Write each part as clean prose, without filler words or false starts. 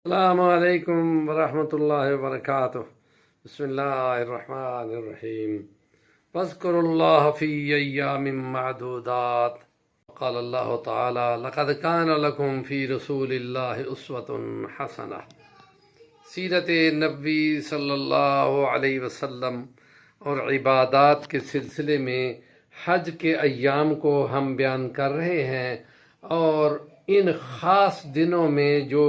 السلام علیکم ورحمۃ اللہ وبرکاتہ۔ بسم اللہ الرحمن الرحیم۔ واذکروا اللہ فی ایام معدودات۔ قال اللہ تعالی لقد کان لکم فی رسول اللہ اسوۃ حسنہ۔ سیرت نبوی صلی اللہ علیہ وسلم اور عبادات کے سلسلے میں حج کے ایام کو ہم بیان کر رہے ہیں، اور ان خاص دنوں میں جو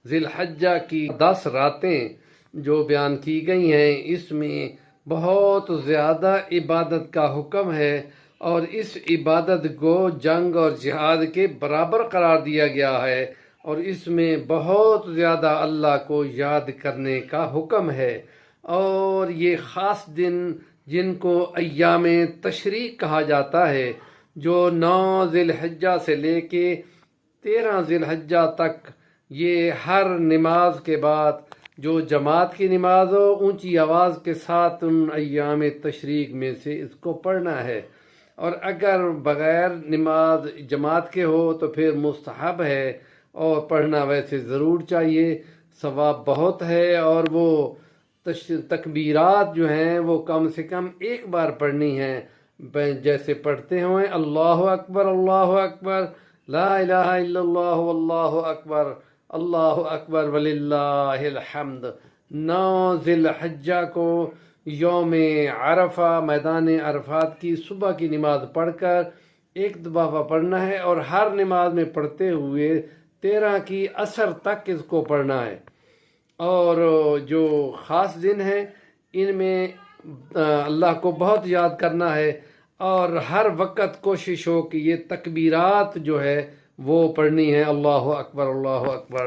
ذی الحجہ کی 10 راتیں جو بیان کی گئی ہیں، اس میں بہت زیادہ عبادت کا حکم ہے، اور اس عبادت کو جنگ اور جہاد کے برابر قرار دیا گیا ہے، اور اس میں بہت زیادہ اللہ کو یاد کرنے کا حکم ہے۔ اور یہ خاص دن جن کو ایام تشریق کہا جاتا ہے، جو 9 ذی الحجہ سے لے کے 13 ذی الحجہ تک، یہ ہر نماز کے بعد جو جماعت کی نماز ہو اونچی آواز کے ساتھ ان ایام تشریق میں سے اس کو پڑھنا ہے، اور اگر بغیر نماز جماعت کے ہو تو پھر مستحب ہے، اور پڑھنا ویسے ضرور چاہیے، ثواب بہت ہے۔ اور وہ تکبیرات جو ہیں وہ کم سے کم ایک بار پڑھنی ہیں، جیسے پڑھتے ہوئے اللہ اکبر اللہ اکبر، لا الہ الا اللہ واللہ اکبر، اللہ اکبر وللہ الحمد۔ 9 ذی الحجہ کو یوم عرفہ میدان عرفات کی صبح کی نماز پڑھ کر ایک دفعہ پڑھنا ہے، اور ہر نماز میں پڑھتے ہوئے 13 کی عصر تک اس کو پڑھنا ہے۔ اور جو خاص دن ہیں ان میں اللہ کو بہت یاد کرنا ہے، اور ہر وقت کوشش ہو کہ یہ تکبیرات جو ہے وہ پڑھنی ہے، اللہ اکبر اللہ اکبر۔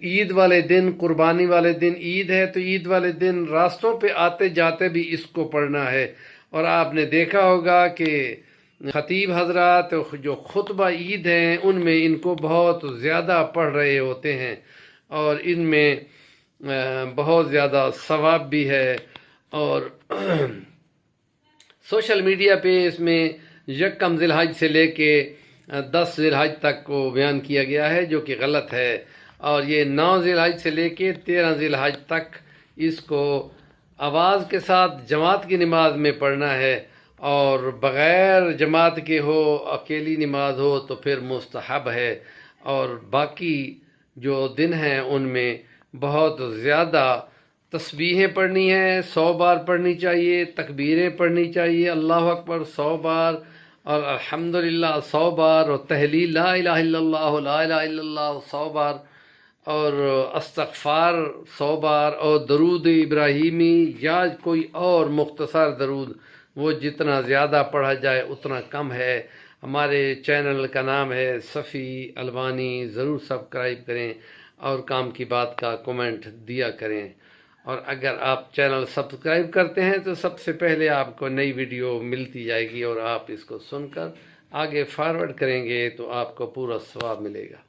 عید والے دن، قربانی والے دن عید ہے، تو عید والے دن راستوں پہ آتے جاتے بھی اس کو پڑھنا ہے۔ اور آپ نے دیکھا ہوگا کہ خطیب حضرات جو خطبہ عید ہیں ان میں ان کو بہت زیادہ پڑھ رہے ہوتے ہیں، اور ان میں بہت زیادہ ثواب بھی ہے۔ اور سوشل میڈیا پہ اس میں یکم ذی الحج سے لے کے 10 ذی الحج تک کو بیان کیا گیا ہے، جو کہ غلط ہے، اور یہ 9 ذی الحج سے لے کے 13 ذی الحج تک اس کو آواز کے ساتھ جماعت کی نماز میں پڑھنا ہے، اور بغیر جماعت کے ہو، اکیلی نماز ہو تو پھر مستحب ہے۔ اور باقی جو دن ہیں ان میں بہت زیادہ تسبیحیں پڑھنی ہیں، 100 بار پڑھنی چاہیے، تکبیریں پڑھنی چاہیے، اللہ اکبر 100 بار، اور الحمدللہ 100 بار، اور تحلیل لا الہ الا اللہ لا الہ الا اللہ 100 بار، اور استغفار 100 بار، اور درود ابراہیمی یا کوئی اور مختصر درود، وہ جتنا زیادہ پڑھا جائے اتنا کم ہے۔ ہمارے چینل کا نام ہے صفی البانی، ضرور سبسکرائب کریں، اور کام کی بات کا کومنٹ دیا کریں۔ اور اگر آپ چینل سبسکرائب کرتے ہیں تو سب سے پہلے آپ کو نئی ویڈیو ملتی جائے گی، اور آپ اس کو سن کر آگے فارورڈ کریں گے تو آپ کو پورا ثواب ملے گا۔